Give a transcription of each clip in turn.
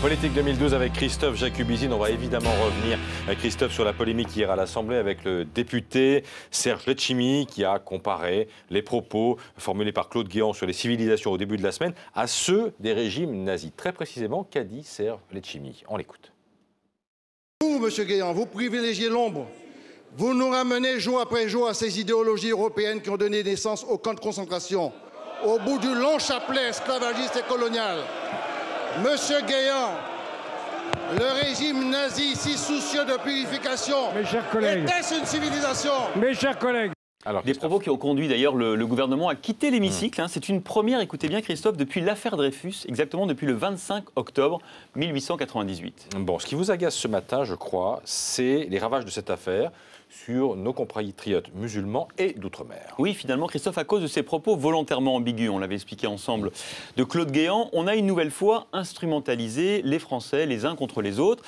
Politique 2012 avec Christophe Jacubizine. On va évidemment revenir, Christophe, sur la polémique hier à l'Assemblée avec le député Serge Letchimy qui a comparé les propos formulés par Claude Guéant sur les civilisations au début de la semaine à ceux des régimes nazis. Très précisément, qu'a dit Serge Letchimy? On l'écoute. Vous, monsieur Guéant, vous privilégiez l'ombre. Vous nous ramenez jour après jour à ces idéologies européennes qui ont donné naissance aux camps de concentration, au bout du long chapelet esclavagiste et colonial. Monsieur Guéant, le régime nazi, si soucieux de purification, était-ce une civilisation? Mes chers collègues. Alors, des propos qui ont conduit d'ailleurs le gouvernement à quitter l'hémicycle. C'est une première, écoutez bien Christophe, depuis l'affaire Dreyfus, exactement depuis le 25 octobre 1898. Bon, ce qui vous agace ce matin, je crois, c'est les ravages de cette affaire sur nos compatriotes musulmans et d'outre-mer. Oui, finalement, Christophe, à cause de ces propos volontairement ambigus, on l'avait expliqué ensemble, de Claude Guéant, on a une nouvelle fois instrumentalisé les Français les uns contre les autres.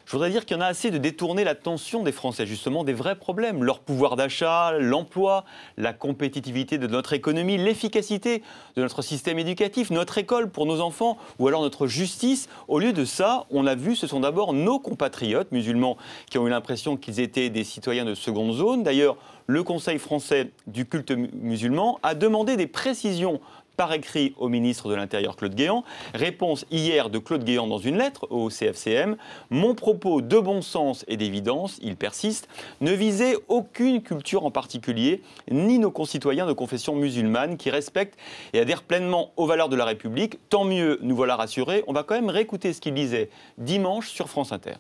Je voudrais dire qu'il y en a assez de détourner l'attention des Français, justement, des vrais problèmes. Leur pouvoir d'achat, l'emploi, la compétitivité de notre économie, l'efficacité de notre système éducatif, notre école pour nos enfants, ou alors notre justice. Au lieu de ça, on a vu, ce sont d'abord nos compatriotes musulmans qui ont eu l'impression qu'ils étaient des citoyens de seconde zone. D'ailleurs, le Conseil français du culte musulman a demandé des précisions par écrit au ministre de l'Intérieur Claude Guéant. Réponse hier de Claude Guéant dans une lettre au CFCM. Mon propos de bon sens et d'évidence, il persiste, ne visait aucune culture en particulier, ni nos concitoyens de confession musulmane qui respectent et adhèrent pleinement aux valeurs de la République. Tant mieux, nous voilà rassurés. On va quand même réécouter ce qu'il disait dimanche sur France Inter.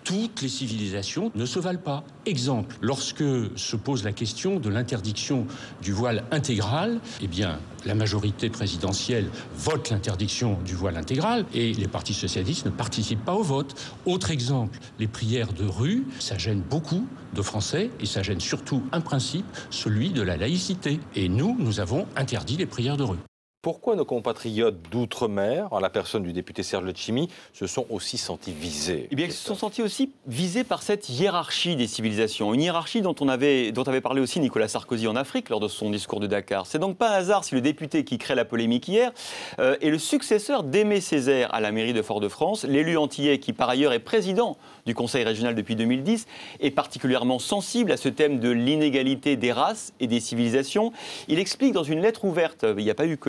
Toutes les civilisations ne se valent pas. Exemple, lorsque se pose la question de l'interdiction du voile intégral, eh bien, la majorité présidentielle vote l'interdiction du voile intégral et les partis socialistes ne participent pas au vote. Autre exemple, les prières de rue, ça gêne beaucoup de Français et ça gêne surtout un principe, celui de la laïcité. Et nous avons interdit les prières de rue. Pourquoi nos compatriotes d'outre-mer, en la personne du député Serge Letchimy, se sont aussi sentis visés? Eh bien, ils se sont sentis aussi visés par cette hiérarchie des civilisations. Une hiérarchie dont avait parlé aussi Nicolas Sarkozy en Afrique lors de son discours de Dakar. C'est donc pas un hasard si le député qui crée la polémique hier est le successeur d'Aimé Césaire à la mairie de Fort-de-France, l'élu antillais qui par ailleurs est président du Conseil régional depuis 2010, est particulièrement sensible à ce thème de l'inégalité des races et des civilisations. Il explique dans une lettre ouverte, il n'y a pas eu que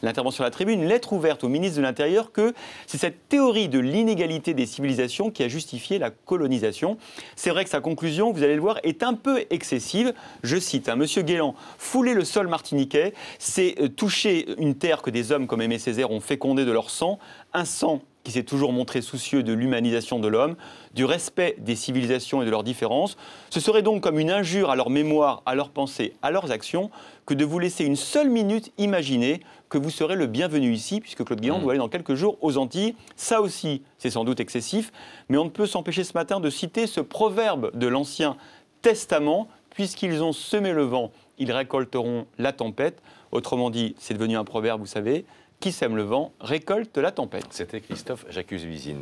l'intervention à la tribune, une lettre ouverte au ministre de l'Intérieur que c'est cette théorie de l'inégalité des civilisations qui a justifié la colonisation. C'est vrai que sa conclusion, vous allez le voir, est un peu excessive. Je cite, Monsieur Guéant, fouler le sol martiniquais, c'est toucher une terre que des hommes comme Aimé Césaire ont fécondée de leur sang, un sang qui s'est toujours montré soucieux de l'humanisation de l'homme, du respect des civilisations et de leurs différences. Ce serait donc comme une injure à leur mémoire, à leurs pensées, à leurs actions, que de vous laisser une seule minute imaginer que vous serez le bienvenu ici, puisque Claude Guéant doit aller dans quelques jours aux Antilles. Ça aussi, c'est sans doute excessif, mais on ne peut s'empêcher ce matin de citer ce proverbe de l'Ancien Testament, puisqu'ils ont semé le vent, ils récolteront la tempête. Autrement dit, c'est devenu un proverbe, vous savez, qui sème le vent récolte la tempête. C'était Christophe Jacubizine.